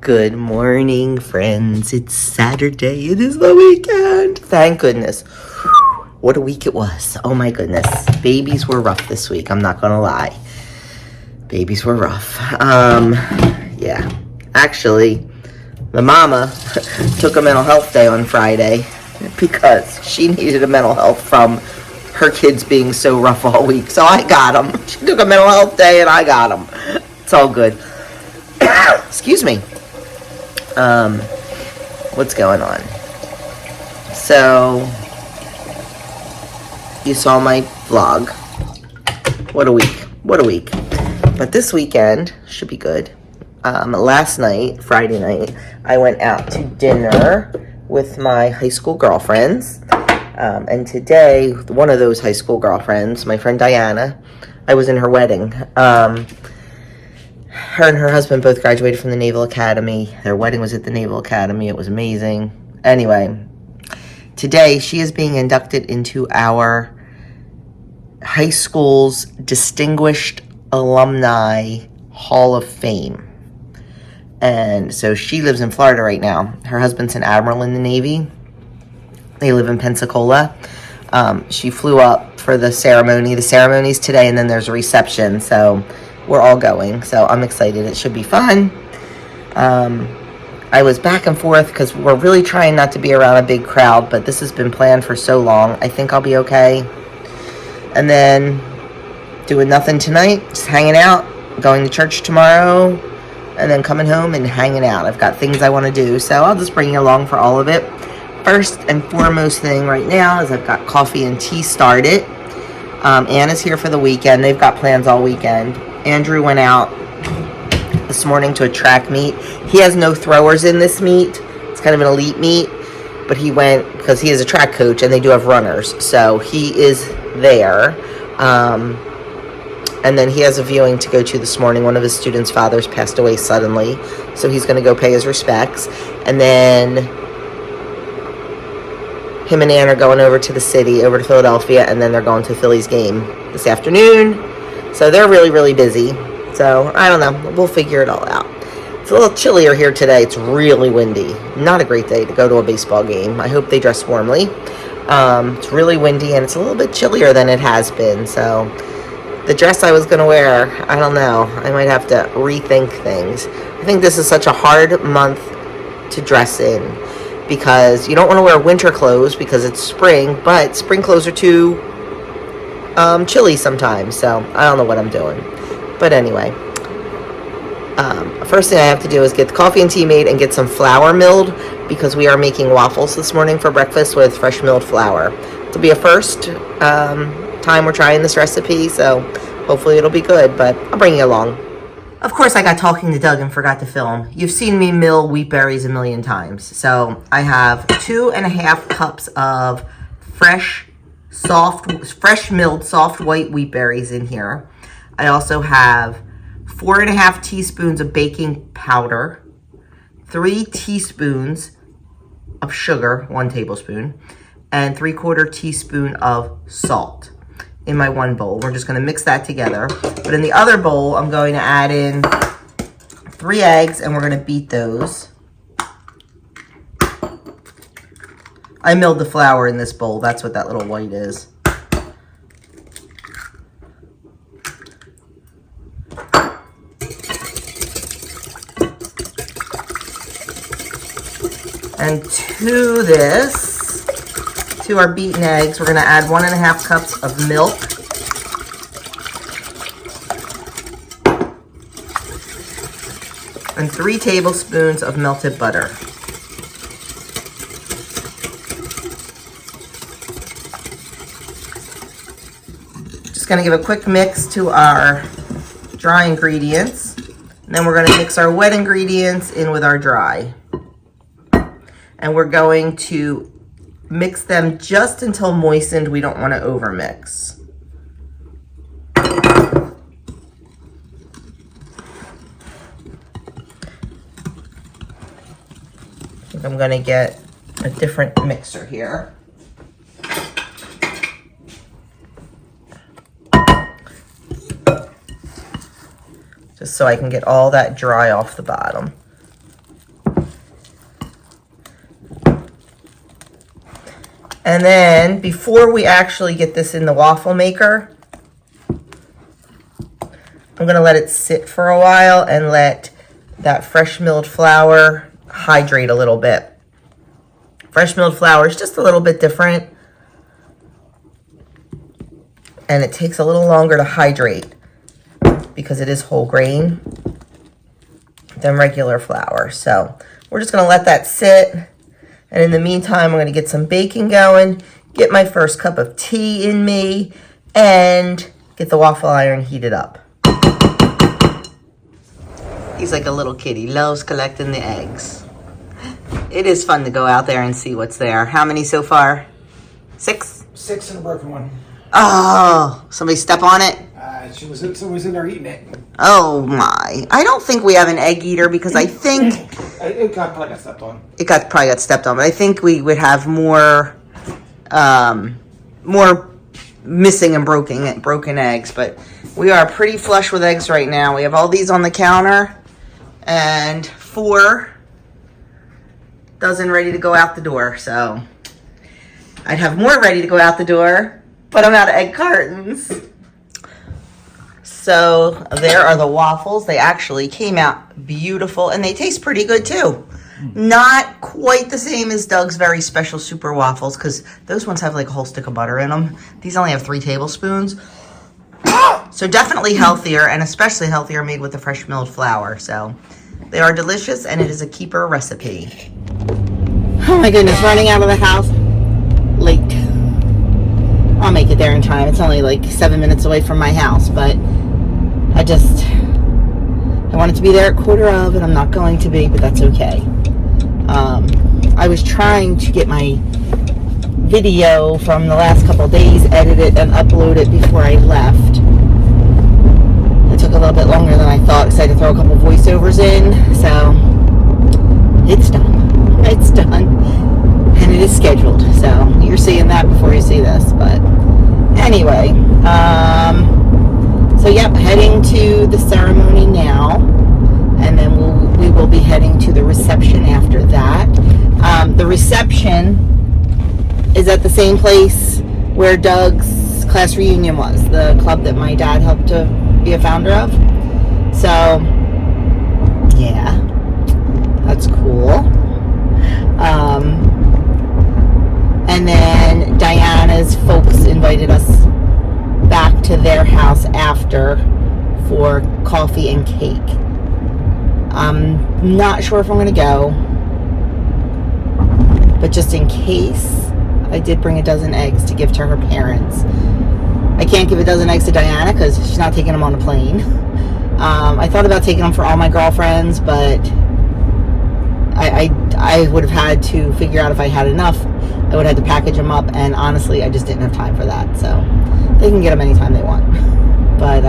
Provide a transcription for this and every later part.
Good morning, friends. It's Saturday. It is the weekend. Thank goodness. What a week it was. Oh my goodness. Babies were rough this week. I'm not gonna lie. Babies were rough. Yeah. Actually, the mama took a mental health day on Friday because she needed a mental health from her kids being so rough all week. So I got them. She took a mental health day and I got them. It's all good. Excuse me. What's going on? So, you saw my vlog. What a week. What a week. But this weekend should be good. Last night, Friday night, I went out to dinner with my high school girlfriends. And today, one of those high school girlfriends, my friend Diana, I was in her wedding. Her and her husband both graduated from the Naval Academy. Their wedding was at the Naval Academy. It was amazing. Anyway, today she is being inducted into our high school's Distinguished Alumni Hall of Fame. And so she lives in Florida right now. Her husband's an admiral in the Navy. They live in Pensacola. She flew up for the ceremony. The ceremony's today, and then there's a reception. So we're all going. So I'm excited. It should be fun. I was back and forth because we're really trying not to be around a big crowd, but this has been planned for so long. I think I'll be okay. And then doing nothing tonight, just hanging out, going to church tomorrow, and then coming home and hanging out. I've got things I want to do, so I'll just bring you along for all of it. First and foremost thing right now is I've got coffee and tea started. Anna's here for the weekend. They've got plans all weekend. Andrew went out this morning to a track meet. He has no throwers in this meet. It's kind of an elite meet, but he went because he is a track coach and they do have runners. So he is there. And then he has a viewing to go to this morning. One of his students' fathers passed away suddenly, so he's going to go pay his respects. And then him and Ann are going over to the city, over to Philadelphia, and then they're going to Philly's game this afternoon. So they're really, really busy. So, I don't know. We'll figure it all out. It's a little chillier here today. It's really windy. Not a great day to go to a baseball game. I hope they dress warmly. It's really windy, and it's a little bit chillier than it has been. So, the dress I was going to wear, I don't know. I might have to rethink things. I think this is such a hard month to dress in because you don't want to wear winter clothes because it's spring, but spring clothes are too chilly sometimes, so I don't know what I'm doing. But anyway, first thing I have to do is get the coffee and tea made and get some flour milled because we are making waffles this morning for breakfast with fresh milled flour. It'll be a first time we're trying this recipe, so hopefully it'll be good, but I'll bring you along. Of course, I got talking to Doug and forgot to film. You've seen me mill wheat berries a million times. So I have 2.5 cups of fresh milled soft white wheat berries in here. I also have 4.5 teaspoons of baking powder, 3 teaspoons of sugar, 1 tablespoon, and 3/4 teaspoon of salt in my one bowl. We're just going to mix that together. But in the other bowl, I'm going to add in 3 eggs, and we're going to beat those. I milled the flour in this bowl. That's what that little white is. And to our beaten eggs, we're going to add 1.5 cups of milk. And 3 tablespoons of melted butter. Just going to give a quick mix to our dry ingredients. And then we're going to mix our wet ingredients in with our dry. And we're going to mix them just until moistened. We don't want to overmix. I think I'm going to get a different mixer here. Just so I can get all that dry off the bottom. And then before we actually get this in the waffle maker, I'm gonna let it sit for a while and let that fresh milled flour hydrate a little bit. Fresh milled flour is just a little bit different, and it takes a little longer to hydrate because it is whole grain than regular flour. So we're just gonna let that sit, and in the meantime, I'm gonna get some baking going, get my first cup of tea in me, and get the waffle iron heated up. He's like a little kid. He loves collecting the eggs. It is fun to go out there and see what's there. How many so far? 6? 6 and a broken one. Oh, somebody step on it? Somebody's in there eating it. Oh my. I don't think we have an egg eater because I think... It probably got stepped on. It probably got stepped on, but I think we would have more missing and broken eggs. But we are pretty flush with eggs right now. We have all these on the counter and 4 dozen ready to go out the door. So I'd have more ready to go out the door, but I'm out of egg cartons. So there are the waffles. They actually came out beautiful, and they taste pretty good too. Not quite the same as Doug's very special super waffles, because those ones have like a whole stick of butter in them. These only have 3 tablespoons. So definitely healthier, and especially healthier made with the fresh milled flour. So they are delicious, and it is a keeper recipe. Oh my goodness, running out of the house late. I'll make it there in time. It's only like 7 minutes away from my house, but I wanted to be there at 1:15, and I'm not going to be, but that's okay. I was trying to get my video from the last couple of days edited and uploaded before I left. It took a little bit longer than I thought because I had to throw a couple voiceovers in, so it's done. It's done, and it is scheduled, so you're seeing that before you see this. But anyway, so yep, heading to the ceremony now, and then we will be heading to the reception after that. The reception is at the same place where Doug's class reunion was, the club that my dad helped to be a founder of. So yeah, that's cool. And then Diana's folks invited us back to their house after for coffee and cake. I'm not sure if I'm going to go, but just in case, I did bring a dozen eggs to give to her parents. I can't give a dozen eggs to Diana because she's not taking them on a plane. I thought about taking them for all my girlfriends, but I would have had to figure out if I had enough. I would have had to package them up, and honestly, I just didn't have time for that. So they can get them anytime they want. But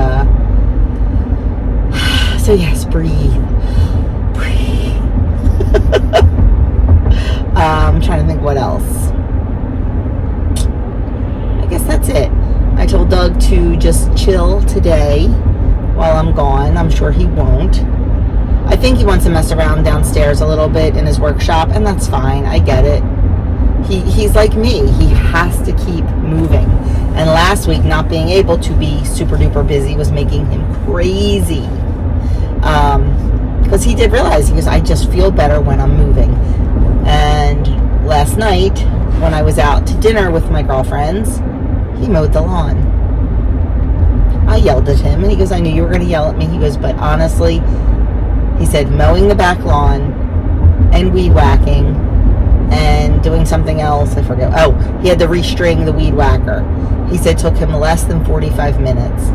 so yes, breathe. I'm trying to think what else. I guess that's it. I told Doug to just chill today while I'm gone. I'm sure he won't. I think he wants to mess around downstairs a little bit in his workshop, and that's fine. I get it. He's like me. He has to keep moving. And last week, not being able to be super duper busy was making him crazy. Because he did realize, he goes, I just feel better when I'm moving. And last night, when I was out to dinner with my girlfriends, he mowed the lawn. I yelled at him, and he goes, I knew you were going to yell at me. He goes, but honestly, he said mowing the back lawn and weed whacking and doing something else, I forget. Oh, he had to restring the weed whacker. He said it took him less than 45 minutes.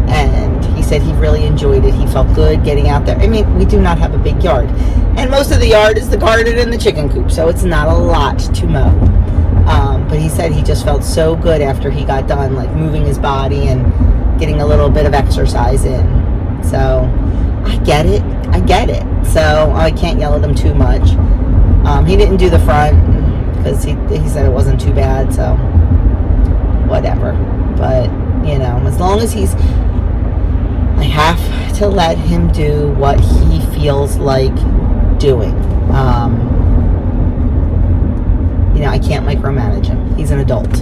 And he said he really enjoyed it. He felt good getting out there. I mean, we do not have a big yard. And most of the yard is the garden and the chicken coop, so it's not a lot to mow. But he said he just felt so good after he got done, like moving his body and getting a little bit of exercise in. So I get it. So I can't yell at him too much. He didn't do the front because he said it wasn't too bad, so whatever. But, you know, as long as I have to let him do what he feels like doing. I can't micromanage him. He's an adult.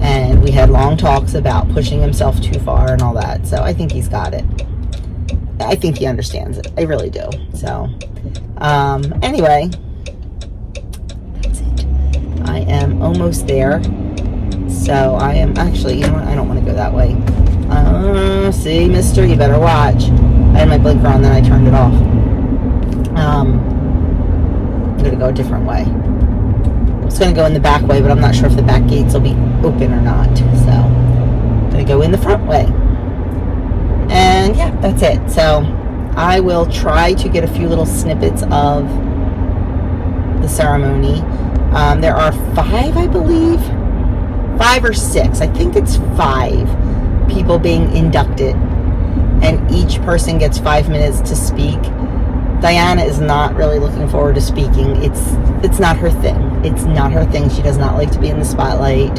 And we had long talks about pushing himself too far and all that. So I think he's got it. I think he understands it. I really do. So, anyway, that's it. I am almost there. So I am actually, you know what? I don't want to go that way. See, mister, you better watch. I had my blinker on, then I turned it off. I'm going to go a different way. I was going to go in the back way, but I'm not sure if the back gates will be open or not. So I'm going to go in the front way. And yeah, that's it. So I will try to get a few little snippets of the ceremony. There are 5, I believe. 5 or 6. I think it's 5 people being inducted. And each person gets 5 minutes to speak. Diana is not really looking forward to speaking. It's not her thing. It's not her thing. She does not like to be in the spotlight.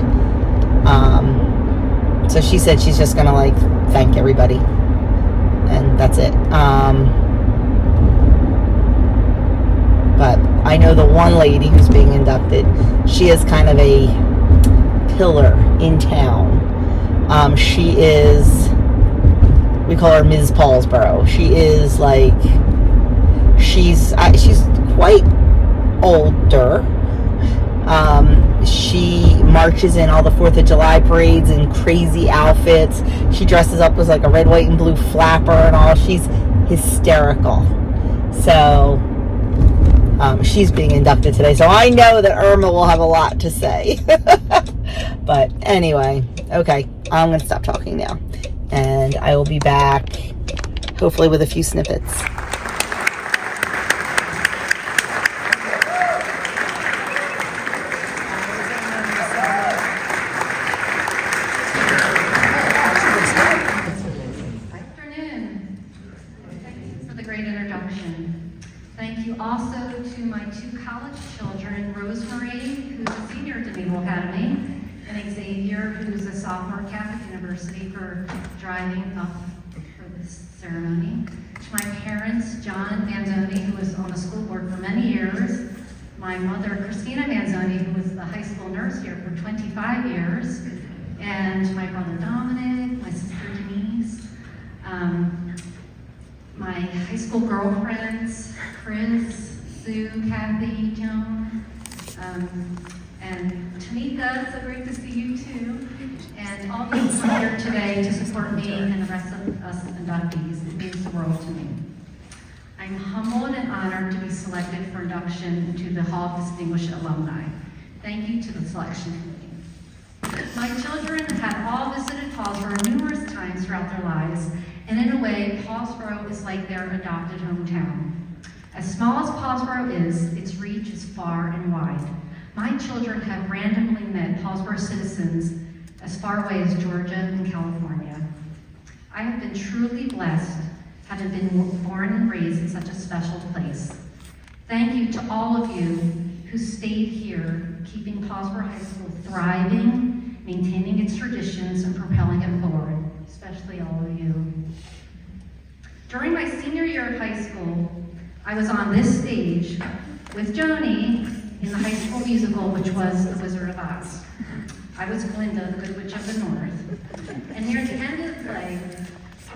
So she said she's just gonna thank everybody, and that's it. But I know the one lady who's being inducted. She is kind of a pillar in town. She is. We call her Ms. Paulsboro. She is she's quite older. She marches in all the 4th of July parades in crazy outfits. She dresses up as a red, white, and blue flapper and all. She's hysterical. So she's being inducted today. So I know that Irma will have a lot to say. But anyway, okay, I'm going to stop talking now. And I will be back, hopefully with a few snippets. Thank you also to my 2 college children, Rosemary, who's a senior at the Naval Academy, and Xavier, who's a sophomore at Catholic University, for driving up for this ceremony. To my parents, John Manzoni, who was on the school board for many years, my mother, Christina Manzoni, who was the high school nurse here for 25 years, and my brother Dominic, my sister Denise, my high school girlfriends, Chris, Sue, Kathy, Joan, and Tamika. So great to see you too. And all those who are here today to support me and the rest of us inductees. It means the world to me. I'm humbled and honored to be selected for induction into the Hall of Distinguished Alumni. Thank you to the selection committee. My children had all visited Paulsboro numerous times throughout their lives, and in a way, Paulsboro is like their adopted hometown. As small as Paulsboro is, its reach is far and wide. My children have randomly met Paulsboro citizens as far away as Georgia and California. I have been truly blessed, having been born and raised in such a special place. Thank you to all of you who stayed here, keeping Paulsboro High School thriving, maintaining its traditions, and propelling it forward, especially all of you. During my senior year of high school, I was on this stage with Joni in the high school musical, which was The Wizard of Oz. I was Glinda, the Good Witch of the North. And near the end of the play,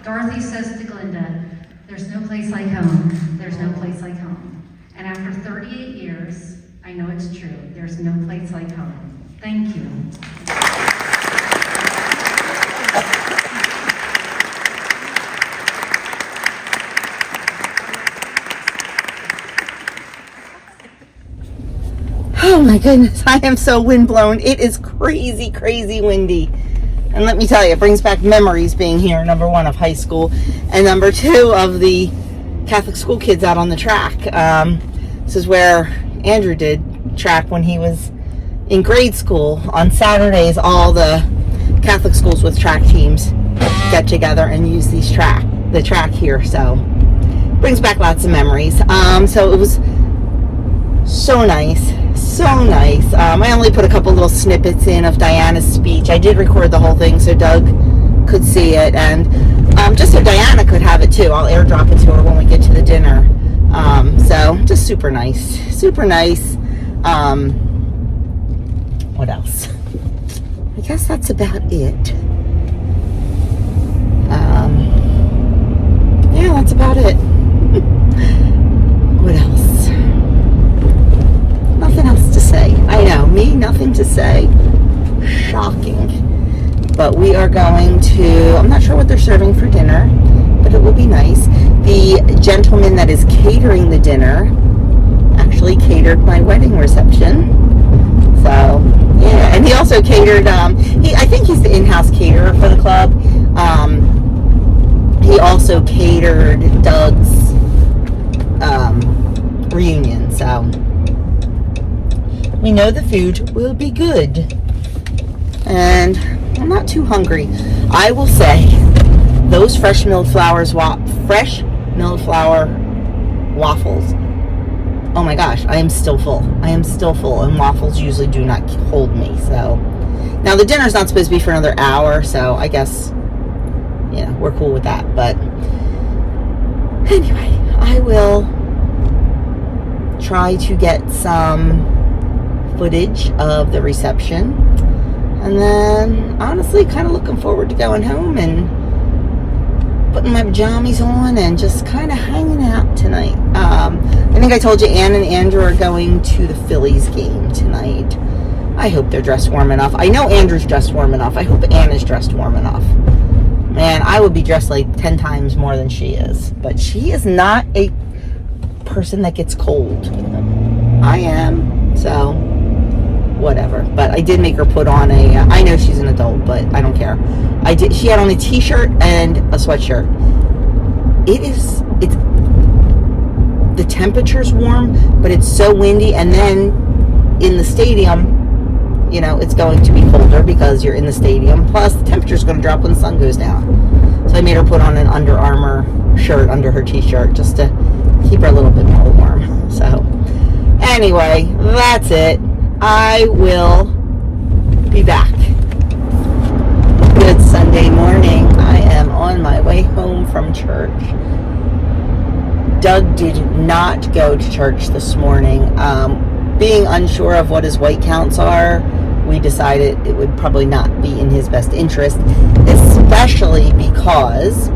Dorothy says to Glinda, "There's no place like home, there's no place like home." And after 38 years, I know it's true. There's no place like home. Thank you. Oh my goodness, I am so windblown. It is crazy, crazy windy. And let me tell you, it brings back memories being here, number 1, of high school, and number 2, of the Catholic school kids out on the track. This is where Andrew did track when he was in grade school. On Saturdays, all the Catholic schools with track teams get together and use the track here. So brings back lots of memories. So it was so nice. I only put a couple little snippets in of Diana's speech. I did record the whole thing so Doug could see it, and just so Diana could have it too. I'll airdrop it to her when we get to the dinner. So just super nice. What else? I guess that's about it. Yeah, that's about it. What else? Nothing else to say. I know, me, nothing to say. Shocking. But we are going to, I'm not sure what they're serving for dinner, but it will be nice. The gentleman that is catering the dinner actually catered my wedding reception. So, yeah. And he also catered, I think he's the in-house caterer for the club. He also catered Doug's reunion. So, we know the food will be good. And I'm not too hungry. I will say, those fresh milled flour waffles. Oh my gosh, I am still full. And waffles usually do not hold me. So now the dinner's not supposed to be for another hour, so I guess, you know, we're cool with that. But anyway, I will try to get some footage of the reception. And then, honestly, kind of looking forward to going home and putting my pajamas on and just kind of hanging out tonight. I think I told you Ann and Andrew are going to the Phillies game tonight. I hope they're dressed warm enough. I know Andrew's dressed warm enough. I hope Ann is dressed warm enough. Man, I would be dressed like 10 times more than she is. But she is not a person that gets cold. I am, so whatever. But I did make her put on a, I know she's an adult, but I don't care. She had on a t-shirt and a sweatshirt. The temperature's warm, but it's so windy, and then in the stadium, you know, it's going to be colder because you're in the stadium, plus the temperature's going to drop when the sun goes down. So I made her put on an Under Armour shirt under her t-shirt just to keep her a little bit more warm. So anyway, that's it. I will be back. Good Sunday morning. I am on my way home from church. Doug did not go to church this morning. Being unsure of what his white counts are, we decided it would probably not be in his best interest, especially because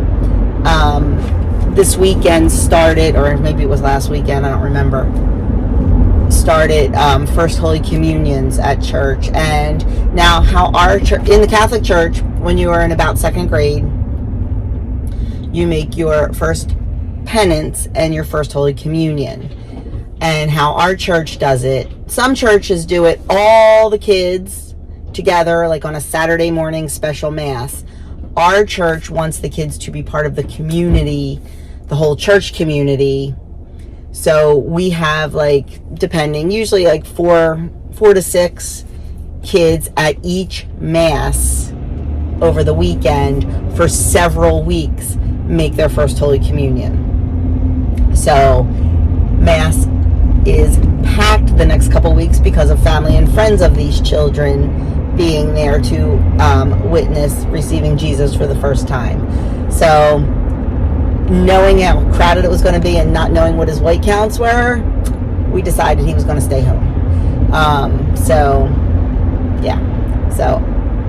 this weekend started, or maybe it was last weekend, I don't remember, started First Holy Communions at church. And now how our church, in the Catholic Church, when you are in about second grade, you make your first penance and your first Holy Communion. And how our church does it, some churches do it all the kids together, like on a Saturday morning special mass. Our church wants the kids to be part of the community, the whole church community. So we have, like, depending, usually like four to six kids at each mass over the weekend for several weeks make their first Holy Communion. So mass is packed the next couple weeks because of family and friends of these children being there to witness receiving Jesus for the first time. So knowing how crowded it was going to be and not knowing what his white counts were, we decided he was going to stay home. So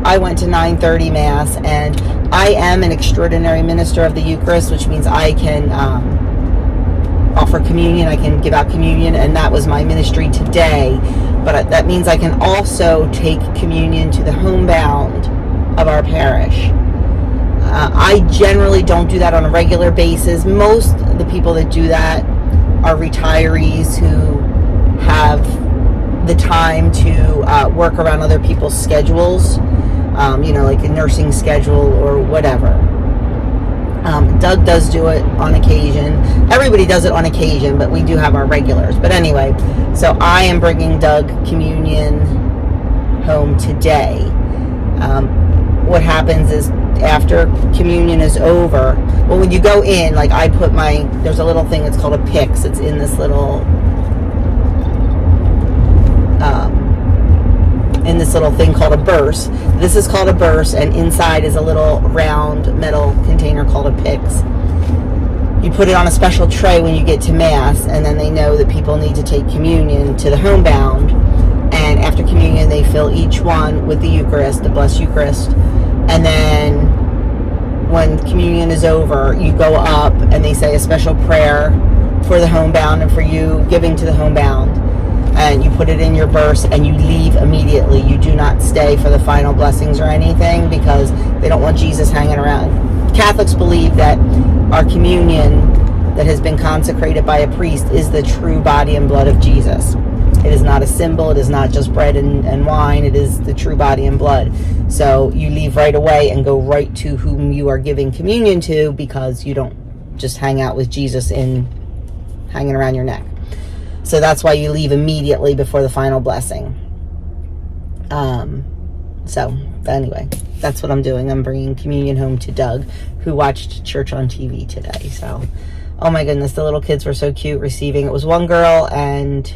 I went to 9:30 Mass, and I am an extraordinary minister of the Eucharist, which means I can offer communion, I can give out communion, and that was my ministry today. But that means I can also take communion to the homebound of our parish. I generally don't do that on a regular basis. Most of the people that do that are retirees who have the time to work around other people's schedules, like a nursing schedule or whatever. Doug does do it on occasion. Everybody does it on occasion, but we do have our regulars. But anyway, so I am bringing Doug communion home today. What happens is after communion is over, well, when you go in, like I put there's a little thing, it's called a pyx. It's in this little thing called a burse. This is called a burse, and inside is a little round metal container called a pyx. You put it on a special tray when you get to Mass, and then they know that people need to take communion to the homebound. And after communion, they fill each one with the Eucharist, the Blessed Eucharist. And then when communion is over, you go up and they say a special prayer for the homebound and for you giving to the homebound. And you put it in your purse and you leave immediately. You do not stay for the final blessings or anything because they don't want Jesus hanging around. Catholics believe that our communion that has been consecrated by a priest is the true body and blood of Jesus. It is not a symbol. It is not just bread and wine. It is the true body and blood. So you leave right away and go right to whom you are giving communion to, because you don't just hang out with Jesus in hanging around your neck. So that's why you leave immediately before the final blessing. So anyway, that's what I'm doing. I'm bringing communion home to Doug, who watched church on TV today. So, oh my goodness, the little kids were so cute receiving. It was one girl and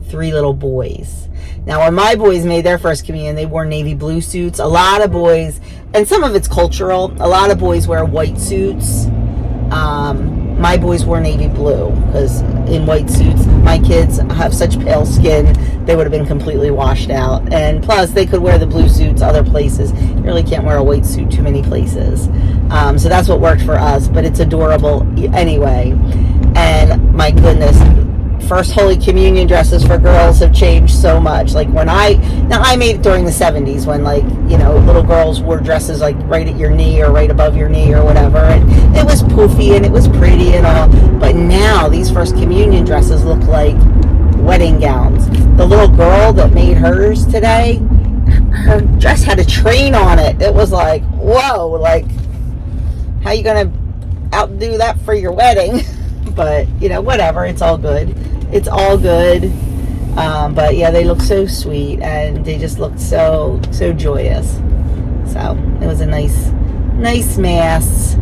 3 little boys. Now, when my boys made their first communion, they wore navy blue suits. A lot of boys, and some of it's cultural, a lot of boys wear white suits. My boys wore navy blue, because in white suits, my kids have such pale skin, they would have been completely washed out. And plus, they could wear the blue suits other places. You really can't wear a white suit too many places. So that's what worked for us, but it's adorable anyway. And my goodness, First Holy Communion dresses for girls have changed so much. Like when I made it during the 70s when, like, you know, little girls wore dresses like right at your knee or right above your knee or whatever, and it was poofy and it was pretty and all. But now these First Communion dresses look like wedding gowns. The little girl that made hers today, her dress had a train on it. It was like, whoa, like, how you gonna outdo that for your wedding? But, you know, whatever, it's all good. It's all good. But yeah, they look so sweet and they just looked so joyous. So it was a nice mass.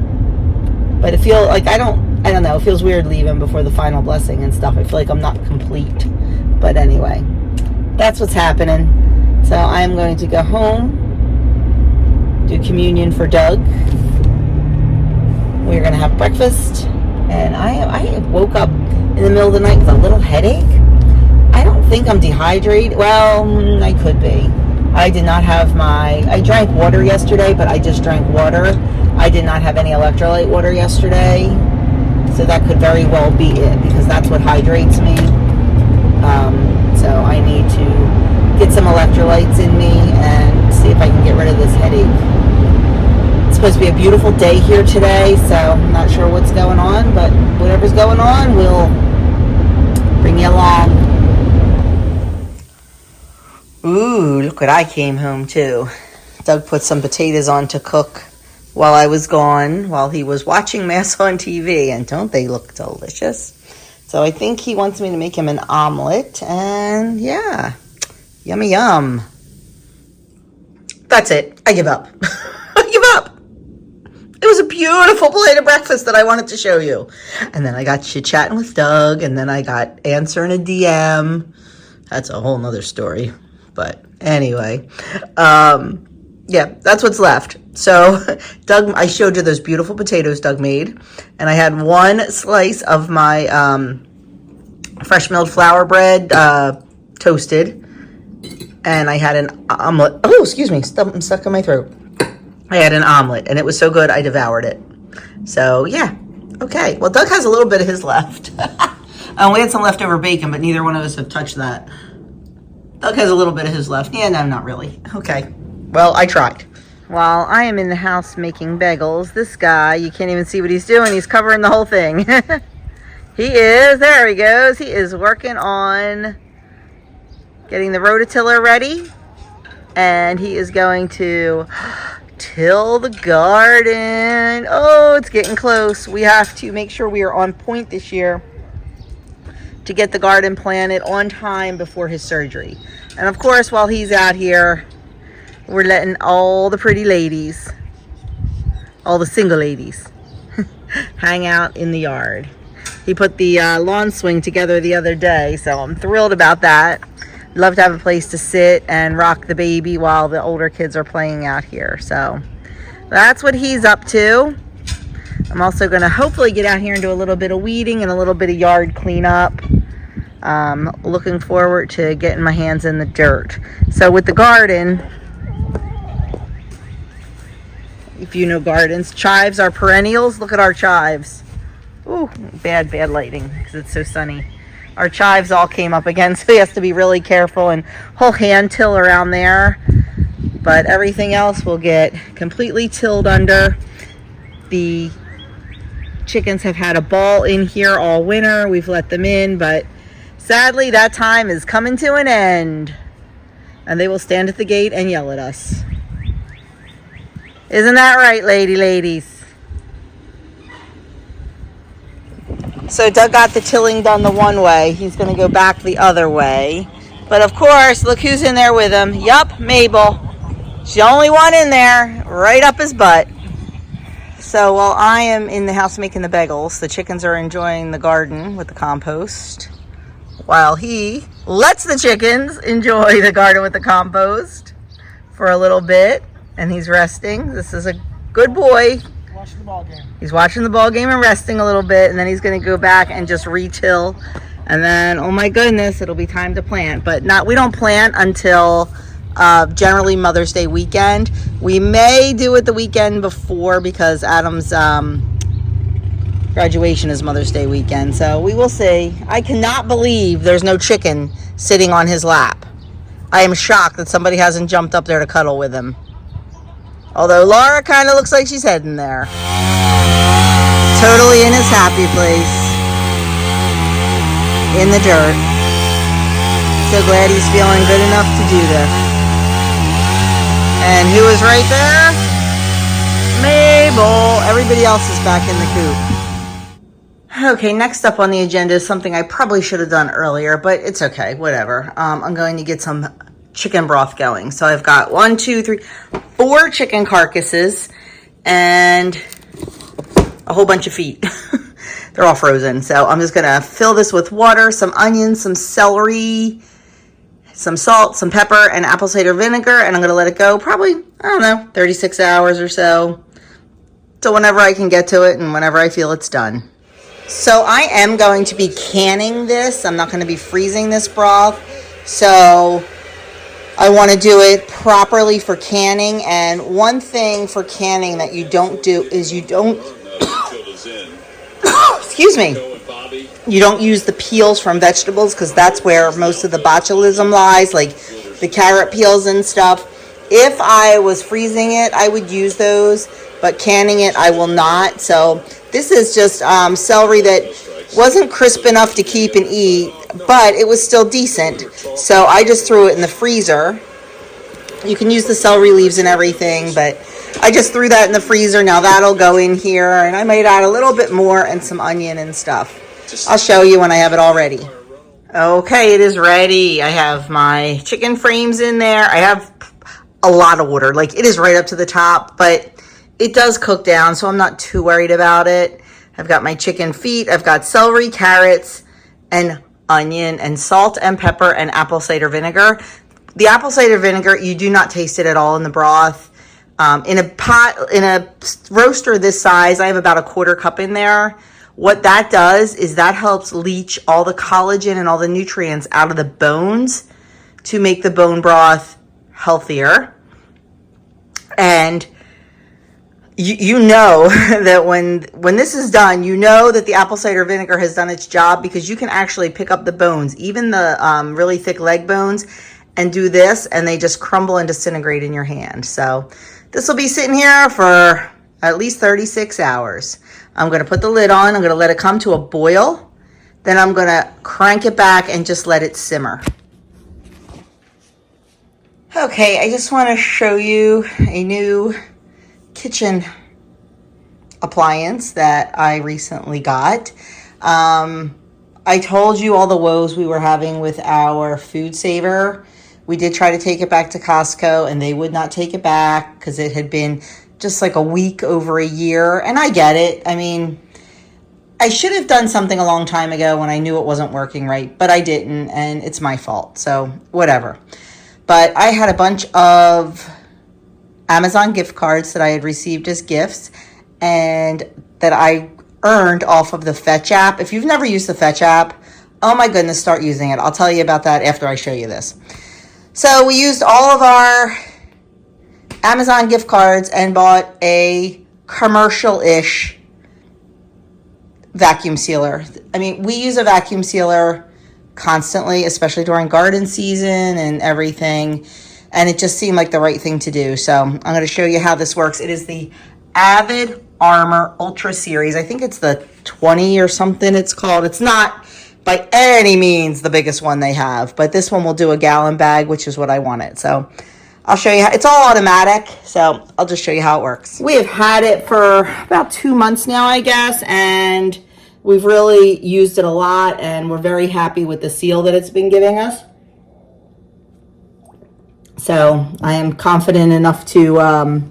But it feels like I don't know, it feels weird leaving before the final blessing and stuff. I feel like I'm not complete. But anyway, that's what's happening. So I am going to go home, do communion for Doug. We're going to have breakfast. And I woke up in the middle of the night with a little headache. I don't think I'm dehydrated. Well, I could be. I did not have I drank water yesterday, but I just drank water. I did not have any electrolyte water yesterday. So that could very well be it, because that's what hydrates me. So I need to get some electrolytes in me and see if I can get rid of this headache. It's supposed to be a beautiful day here today, so I'm not sure what's going on, but whatever's going on, we'll bring you along. Ooh, look what I came home to. Doug put some potatoes on to cook while I was gone, while he was watching Mass on TV, and don't they look delicious? So I think he wants me to make him an omelet, and yeah, yummy yum. That's it. I give up. I give up. It was a beautiful plate of breakfast that I wanted to show you. And then I got chit-chatting with Doug, and then I got answering a DM. That's a whole nother story. But anyway, yeah, that's what's left. So Doug, I showed you those beautiful potatoes Doug made. And I had one slice of my fresh milled flour bread toasted. And I had an omelet. Oh, excuse me, I'm stuck in my throat. I had an omelet, and it was so good, I devoured it. So, yeah. Okay. Well, Doug has a little bit of his left. We had some leftover bacon, but neither one of us have touched that. Doug has a little bit of his left. Yeah, no, not really. Okay. Well, I tried. While I am in the house making bagels, this guy, you can't even see what he's doing. He's covering the whole thing. There he goes. He is working on getting the rototiller ready. And he is going to till the garden. Oh, it's getting close. We have to make sure we are on point this year to get the garden planted on time before his surgery. And of course, while he's out here, we're letting all the pretty ladies, all the single ladies, hang out in the yard. He put the lawn swing together the other day, so I'm thrilled about that. Love to have a place to sit and rock the baby while the older kids are playing out here. So that's what he's up to. I'm also going to hopefully get out here and do a little bit of weeding and a little bit of yard cleanup. Looking forward to getting my hands in the dirt. So with the garden, if you know gardens, chives are perennials. Look at our chives. Ooh, bad lighting because it's so sunny. Our chives all came up again, so he has to be really careful and whole hand till around there. But everything else will get completely tilled under. The chickens have had a ball in here all winter. We've let them in, but sadly that time is coming to an end. And they will stand at the gate and yell at us. Isn't that right, ladies? So Doug got the tilling done the one way. He's going to go back the other way. But of course, look who's in there with him. Yup, Mabel. She's the only one in there, right up his butt. So while I am in the house making the bagels, the chickens are enjoying the garden with the compost, while he lets the chickens enjoy the garden with the compost for a little bit, and he's resting. This is a good boy. Watching the ball game. He's watching the ball game and resting a little bit, and then he's going to go back and just retill, and then, oh my goodness, it'll be time to plant. But we don't plant until generally Mother's Day weekend. We may do it the weekend before because Adam's graduation is Mother's Day weekend, so we will see. I cannot believe there's no chicken sitting on his lap. I am shocked that somebody hasn't jumped up there to cuddle with him. Although Laura kind of looks like she's heading there. Totally in his happy place. In the dirt. So glad he's feeling good enough to do this. And who is right there? Mabel. Everybody else is back in the coop. Okay, next up on the agenda is something I probably should have done earlier, but it's okay, whatever. I'm going to get some chicken broth going. So I've got 4 chicken carcasses and a whole bunch of feet. They're all frozen. So I'm just going to fill this with water, some onions, some celery, some salt, some pepper, and apple cider vinegar, and I'm going to let it go probably, 36 hours or so. So whenever I can get to it and whenever I feel it's done. So I am going to be canning this. I'm not going to be freezing this broth. So I want to do it properly for canning. And one thing for canning that you don't do is you don't, excuse me, you don't use the peels from vegetables because that's where most of the botulism lies, like the carrot peels and stuff. If I was freezing it, I would use those, but canning it, I will not. So this is just celery that wasn't crisp enough to keep and eat, but it was still decent. So I just threw it in the freezer. You can use the celery leaves and everything, but I just threw that in the freezer. Now that'll go in here, and I might add a little bit more and some onion and stuff. I'll show you when I have it all ready. Okay, it is ready. I have my chicken frames in there. I have a lot of water. Like, it is right up to the top, but it does cook down, so I'm not too worried about it. I've got my chicken feet. I've got celery, carrots, and onion, and salt and pepper and apple cider vinegar. The apple cider vinegar, you do not taste it at all in the broth. In a roaster this size, I have about a 1/4 cup in there. What that does is that helps leach all the collagen and all the nutrients out of the bones to make the bone broth healthier. And you know that when this is done, you know that the apple cider vinegar has done its job, because you can actually pick up the bones, even the really thick leg bones, and do this, and they just crumble and disintegrate in your hand. So this will be sitting here for at least 36 hours. I'm going to put the lid on. I'm going to let it come to a boil. Then I'm going to crank it back and just let it simmer. Okay, I just want to show you a new kitchen appliance that I recently got. I told you all the woes we were having with our food saver. We did try to take it back to Costco, and they would not take it back because it had been just like a week over a year. And I get it. I mean, I should have done something a long time ago when I knew it wasn't working right, but I didn't, and it's my fault. So whatever. But I had a bunch of Amazon gift cards that I had received as gifts and that I earned off of the Fetch app. If you've never used the Fetch app, Oh my goodness, start using it. I'll tell you about that after I show you this. So we used all of our Amazon gift cards and bought a commercial-ish vacuum sealer. I mean, we use a vacuum sealer constantly, especially during garden season and everything. And it just seemed like the right thing to do. So I'm going to show you how this works. It is the Avid Armor Ultra Series. I think it's the 20 or something it's called. It's not by any means the biggest one they have, but this one will do a gallon bag, which is what I wanted. So I'll show you how. It's all automatic, so I'll just show you how it works. We have had it for about 2 months now, I guess, and we've really used it a lot, and we're very happy with the seal that it's been giving us. So I am confident enough to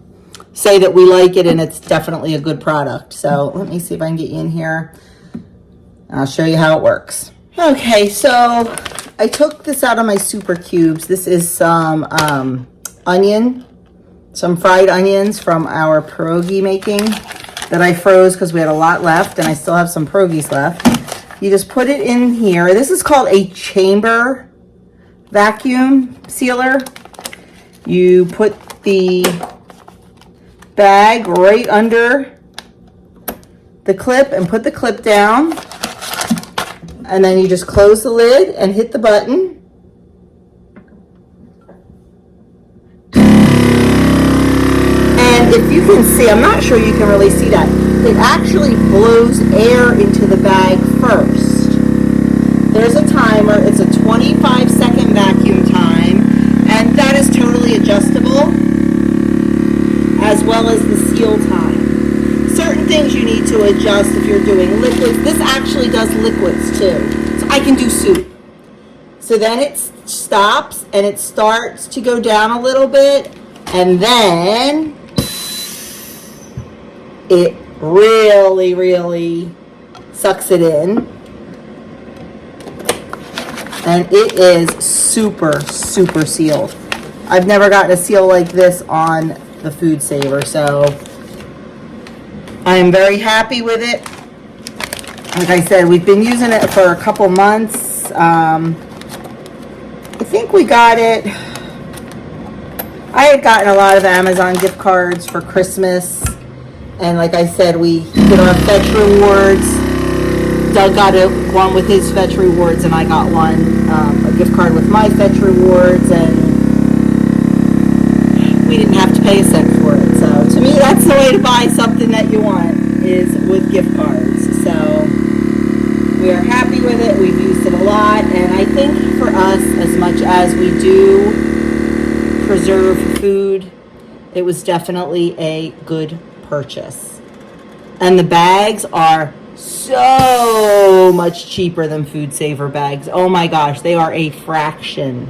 say that we like it, and it's definitely a good product. So let me see if I can get you in here. I'll show you how it works. Okay, so I took this out of my super cubes. This is some onion, some fried onions from our pierogi making that I froze because we had a lot left, and I still have some pierogies left. You just put it in here. This is called a chamber vacuum sealer. You put the bag right under the clip and put the clip down. And then you just close the lid and hit the button. And if you can see, I'm not sure you can really see that, it actually blows air into the bag first. There's a timer. It's a 25-second vacuum time, and that is totally adjustable, as well as the seal time. Certain things you need to adjust if you're doing liquids. This actually does liquids too. So I can do soup. So then it stops and it starts to go down a little bit, and then it really, really sucks it in. And it is super, super sealed. I've never gotten a seal like this on the Food Saver, so I am very happy with it. Like I said, we've been using it for a couple months. I think we got it. I had gotten a lot of Amazon gift cards for Christmas. And like I said, we did our Fetch Rewards. Doug got one with his Fetch Rewards, and I got one, a gift card with my Fetch Rewards, and we didn't have to pay a cent for it. So to me, that's the way to buy something that you want, is with gift cards. So we are happy with it. We've used it a lot, and I think for us, as much as we do preserve food, it was definitely a good purchase. And the bags are so much cheaper than Food Saver bags. Oh my gosh, they are a fraction.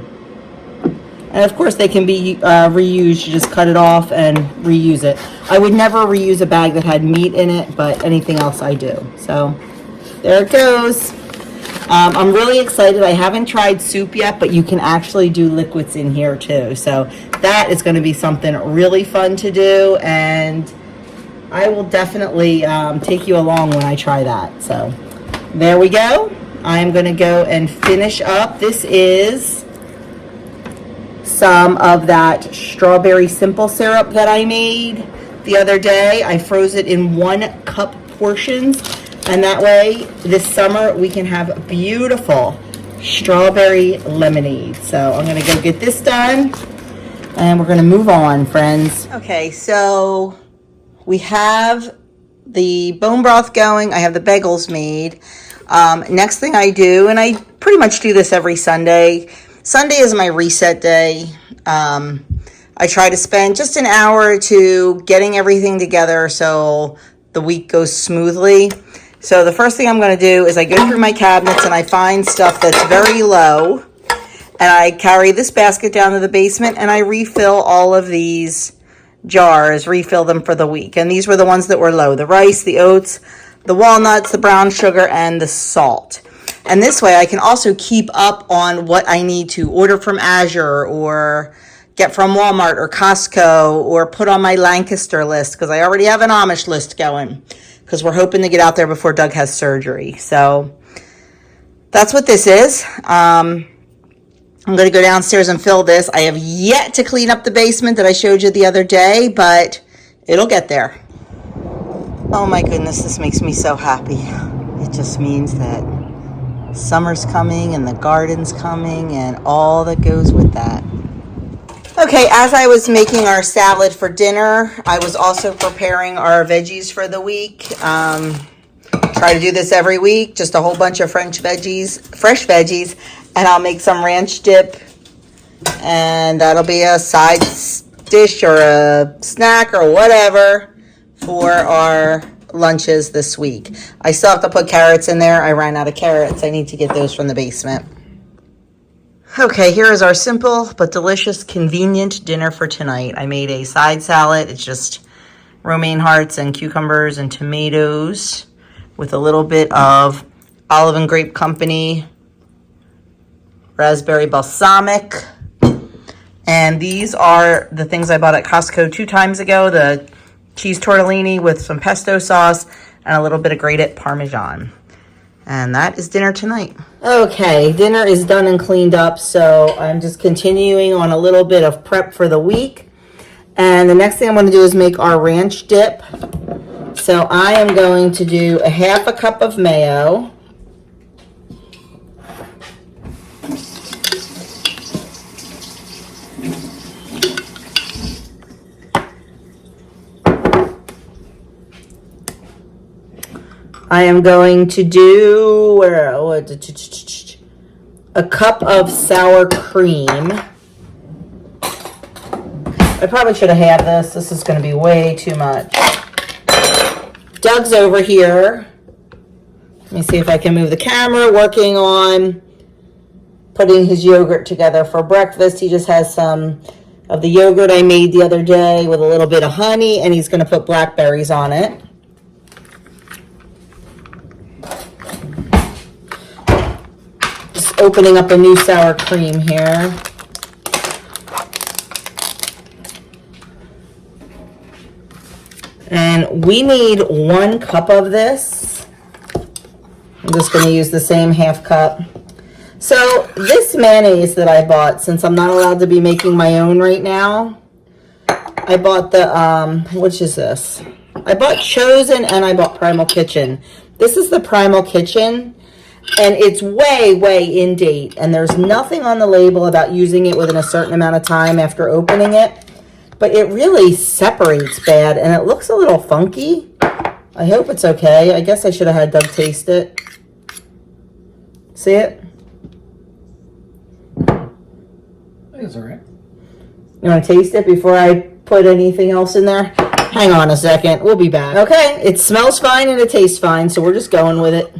And of course they can be reused. You just cut it off and reuse it. I would never reuse a bag that had meat in it, but anything else I do. So there it goes. I'm really excited. I haven't tried soup yet, but you can actually do liquids in here too. So that is going to be something really fun to do, and I will definitely take you along when I try that. So there we go. I'm going to go and finish up. This is some of that strawberry simple syrup that I made the other day. I froze it in 1 cup portions, and that way this summer we can have beautiful strawberry lemonade. So I'm going to go get this done, and we're going to move on, friends. Okay, so we have the bone broth going. I have the bagels made. Next thing I do, and I pretty much do this every Sunday. Sunday is my reset day. I try to spend just an hour or two getting everything together so the week goes smoothly. So the first thing I'm going to do is I go through my cabinets and I find stuff that's very low. And I carry this basket down to the basement and I refill all of these jars, refill them for the week. And these were the ones that were low: the rice, the oats, the walnuts, the brown sugar, and the salt. And this way I can also keep up on what I need to order from Azure or get from Walmart or Costco or put on my Lancaster list, because I already have an Amish list going because we're hoping to get out there before Doug has surgery. So that's what this is. I'm going to go downstairs and fill this. I have yet to clean up the basement that I showed you the other day, but it'll get there. Oh my goodness, this makes me so happy. It just means that summer's coming and the garden's coming and all that goes with that. Okay, as I was making our salad for dinner, I was also preparing our veggies for the week. Try to do this every week, just a whole bunch of fresh veggies, and I'll make some ranch dip, and that'll be a side dish or a snack or whatever for our lunches this week. I still have to put carrots in there. I ran out of carrots. I need to get those from the basement. Okay, here is our simple but delicious, convenient dinner for tonight. I made a side salad. It's just romaine hearts and cucumbers and tomatoes with a little bit of Olive and Grape Company raspberry balsamic. And these are the things I bought at Costco 2 times ago. The cheese tortellini with some pesto sauce and a little bit of grated Parmesan. And that is dinner tonight. Okay, dinner is done and cleaned up, so I'm just continuing on a little bit of prep for the week. And the next thing I'm going to do is make our ranch dip. So I am going to do a 1/2 cup of mayo. I am going to do a cup of sour cream. I probably should have had this. This is going to be way too much. Doug's over here. Let me see if I can move the camera, working on putting his yogurt together for breakfast. He just has some of the yogurt I made the other day with a little bit of honey, and he's going to put blackberries on it. Just opening up a new sour cream here. And we need 1 cup of this. I'm just going to use the same 1/2 cup. So this mayonnaise that I bought, since I'm not allowed to be making my own right now, I bought the, which is this? I bought Chosen and I bought Primal Kitchen. This is the Primal Kitchen, and it's way, way in date. And there's nothing on the label about using it within a certain amount of time after opening it. But it really separates bad, and it looks a little funky. I hope it's okay. I guess I should have had Doug taste it. See it? I think it's all right. You want to taste it before I put anything else in there? Hang on a second. We'll be back. Okay, it smells fine and it tastes fine, so we're just going with it.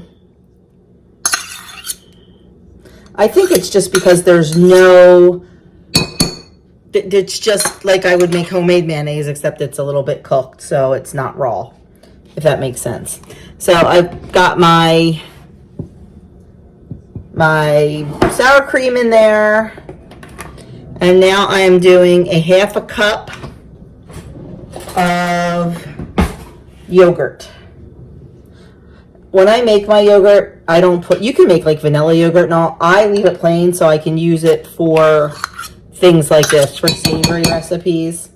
I think it's just because there's no... It's just like I would make homemade mayonnaise, except it's a little bit cooked, so it's not raw, if that makes sense. So I've got my sour cream in there, and now I am doing a 1/2 cup of yogurt. When I make my yogurt, I don't put, you can make like vanilla yogurt and all. I leave it plain so I can use it for things like this, for savory recipes.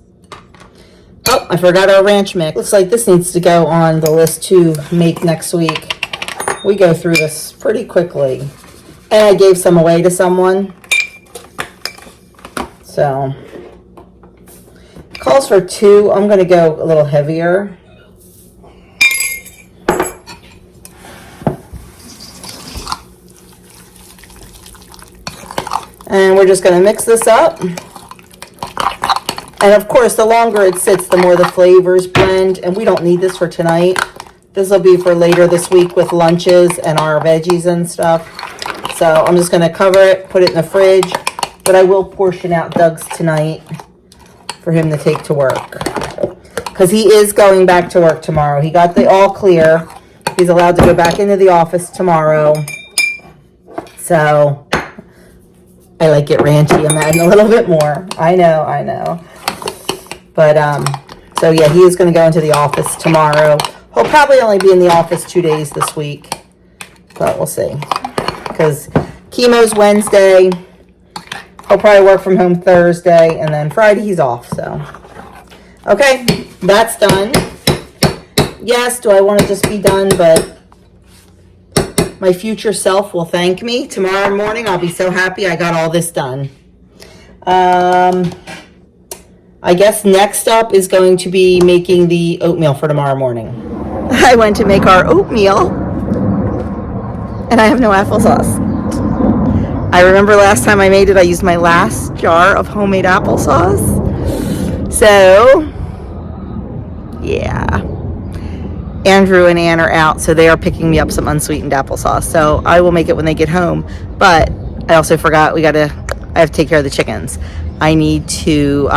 Oh, I forgot our ranch mix. Looks like this needs to go on the list to make next week. We go through this pretty quickly. And I gave some away to someone. So, calls for 2. I'm going to go a little heavier. And we're just going to mix this up. And of course, the longer it sits, the more the flavors blend. And we don't need this for tonight. This will be for later this week with lunches and our veggies and stuff. So I'm just going to cover it, put it in the fridge. But I will portion out Doug's tonight for him to take to work. Because he is going back to work tomorrow. He got the all clear. He's allowed to go back into the office tomorrow. So... I like it ranchy. I'm adding a little bit more. I know. But, so yeah, he is going to go into the office tomorrow. He'll probably only be in the office 2 days this week. But we'll see. because chemo's Wednesday. He'll probably work from home Thursday, and then Friday he's off, so. Okay, that's done. Yes, do I want to just be done, but my future self will thank me. Tomorrow morning, I'll be so happy I got all this done. I guess next up is going to be making the oatmeal for tomorrow morning. I went to make our oatmeal, and I have no applesauce. I remember last time I made it, I used my last jar of homemade applesauce. So, yeah. Andrew and Ann are out, so they are picking me up some unsweetened applesauce. So I will make it when they get home. But I also forgot I have to take care of the chickens. I need to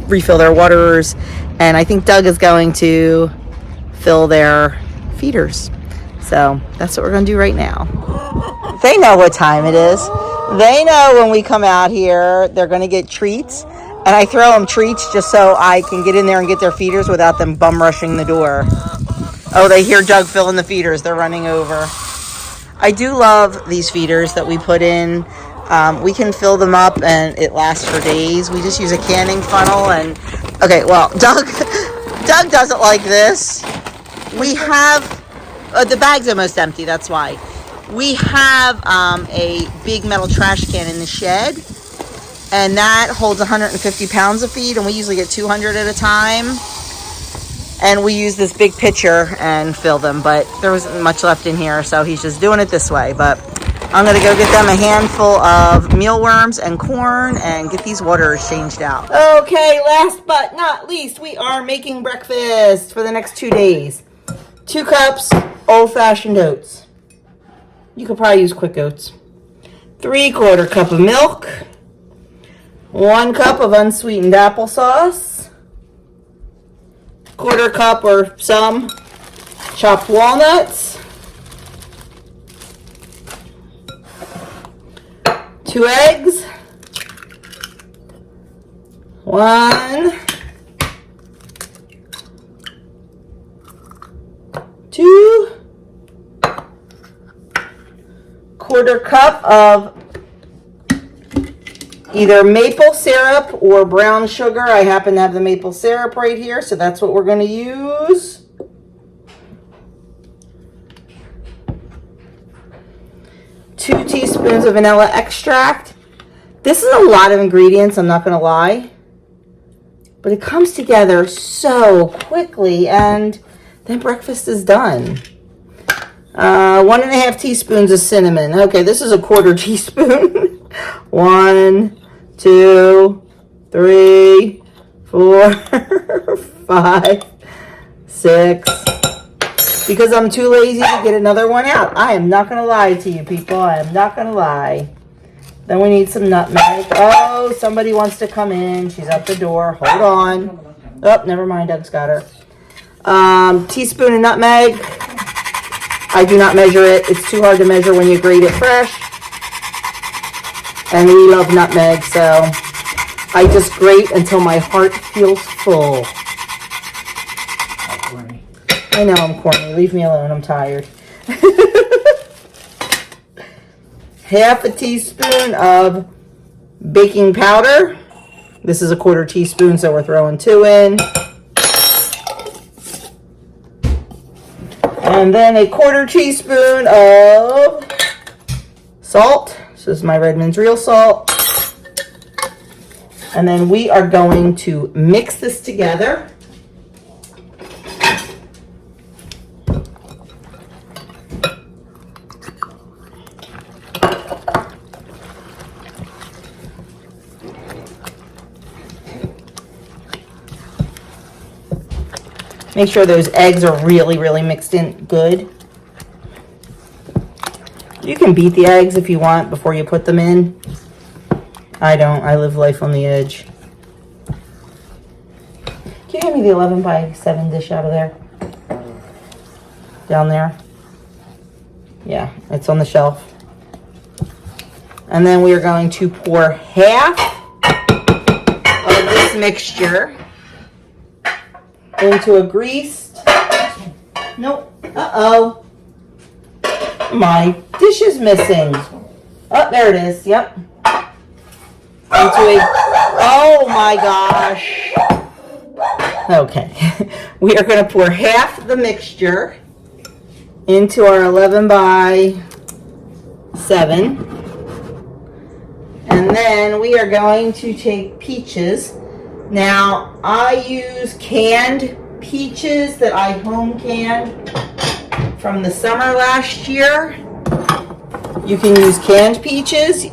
refill their waters, and I think Doug is going to fill their feeders. So that's what we're going to do right now. They know what time it is. They know when we come out here, they're going to get treats. And I throw them treats just so I can get in there and get their feeders without them bum rushing the door. Oh, they hear Doug filling the feeders. They're running over. I do love these feeders that we put in. We can fill them up and it lasts for days. We just use a canning funnel and... Okay, well, Doug doesn't like this. We have... the bag's almost empty, that's why. We have a big metal trash can in the shed, and that holds 150 pounds of feed, and we usually get 200 at a time. And we use this big pitcher and fill them, but there wasn't much left in here, so he's just doing it this way. But I'm going to go get them a handful of mealworms and corn and get these waters changed out. Okay, last but not least, we are making breakfast for the next 2 days. 2 cups old-fashioned oats. You could probably use quick oats. 3/4 cup of milk. 1 cup of unsweetened applesauce. 1/4 cup or some chopped walnuts. 2 eggs. 1, 2, 1/4 cup of either maple syrup or brown sugar. I happen to have the maple syrup right here, so that's what we're going to use. Two teaspoons of vanilla extract. This is a lot of ingredients, I'm not going to lie. But it comes together so quickly, and then breakfast is done. 1.5 teaspoons of cinnamon. Okay, this is a 1/4 teaspoon. 1, 2, 3, 4, 5, 6. Because I'm too lazy to get another one out. I am not going to lie to you people. I am not going to lie. Then we need some nutmeg. Oh, somebody wants to come in. She's at the door. Hold on. Oh, never mind. Doug's got her. Teaspoon of nutmeg. I do not measure it. It's too hard to measure when you grate it fresh. And we love nutmeg, so I just grate until my heart feels full. I know I'm corny. Leave me alone. I'm tired. 1/2 teaspoon of baking powder. This is a 1/4 teaspoon, so we're throwing 2 in. And then a 1/4 teaspoon of salt. This is my Redmond's real salt. And then we are going to mix this together. Make sure those eggs are really, really mixed in good. You can beat the eggs if you want before you put them in. I don't. I live life on the edge. Can you hand me the 11 by 7 dish out of there? Down there? Yeah, it's on the shelf. And then we are going to pour half of this mixture into a greased, nope, my dish is missing? Oh, there it is. Yep. Oh my gosh. Okay. We are going to pour half the mixture into our 11 by 7. And then we are going to take peaches. Now, I use canned peaches that I home canned from the summer last year. You can use canned peaches.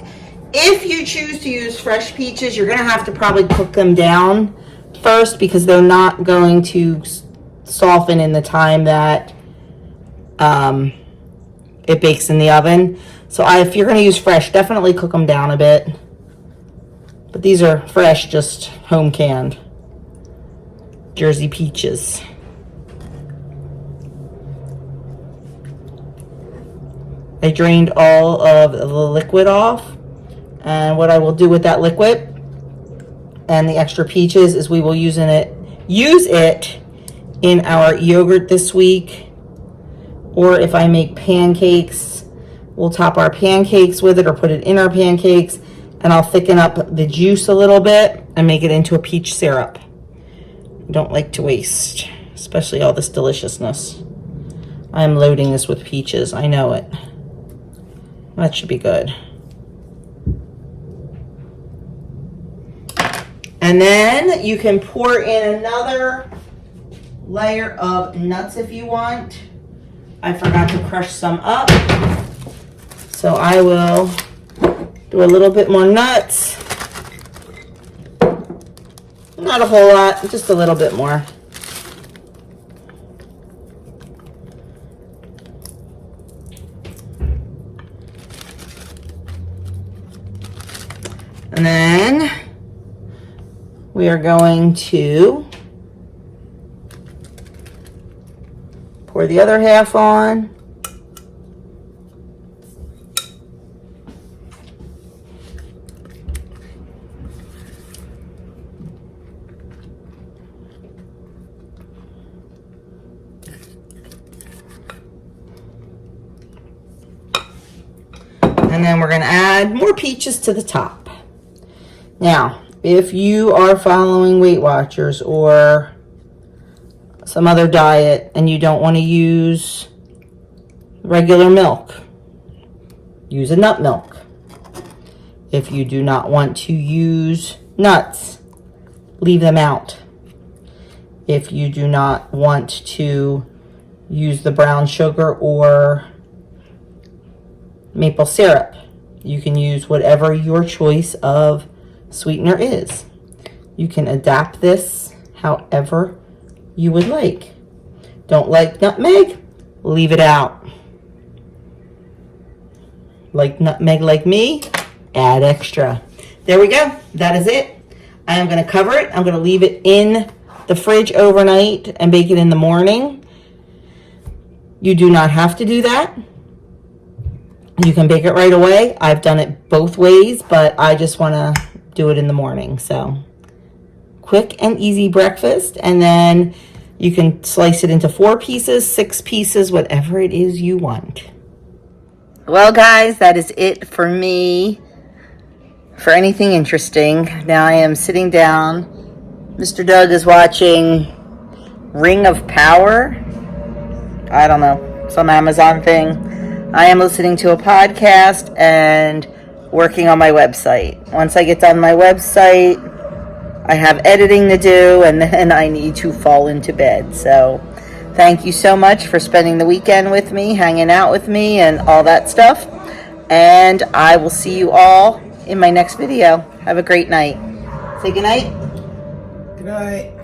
If you choose to use fresh peaches, you're going to have to probably cook them down first because they're not going to soften in the time that it bakes in the oven. So if you're going to use fresh, definitely cook them down a bit. But these are fresh, just home canned Jersey peaches. I drained all of the liquid off. And what I will do with that liquid and the extra peaches is we will use it in our yogurt this week. Or if I make pancakes, we'll top our pancakes with it or put it in our pancakes. And I'll thicken up the juice a little bit and make it into a peach syrup. I don't like to waste, especially all this deliciousness. I'm loading this with peaches. I know it. That should be good. And then you can pour in another layer of nuts if you want. I forgot to crush some up. So I will do a little bit more nuts. Not a whole lot, just a little bit more. And then we are going to pour the other half on. And then we're going to add more peaches to the top. Now, if you are following Weight Watchers or some other diet and you don't want to use regular milk, use a nut milk. If you do not want to use nuts, leave them out. If you do not want to use the brown sugar or maple syrup, you can use whatever your choice of sweetener is. You can adapt this however you would like. Don't like nutmeg? Leave it out. Like nutmeg like me? Add extra. There we go. That is it. I am going to cover it. I'm going to leave it in the fridge overnight and bake it in the morning. You do not have to do that. You can bake it right away. I've done it both ways, but I just want to do it in the morning. So quick and easy breakfast. And then you can slice it into 4 pieces, 6 pieces, whatever it is you want. Well, guys, that is it for me. For anything interesting, now I am sitting down. Mr. Doug is watching Ring of Power. I don't know, some Amazon thing. I am listening to a podcast and working on my website. Once I get done my website, I have editing to do, and then I need to fall into bed. So thank you so much for spending the weekend with me, hanging out with me, and all that stuff. And I will see you all in my next video. Have a great night. Say good night. Good night.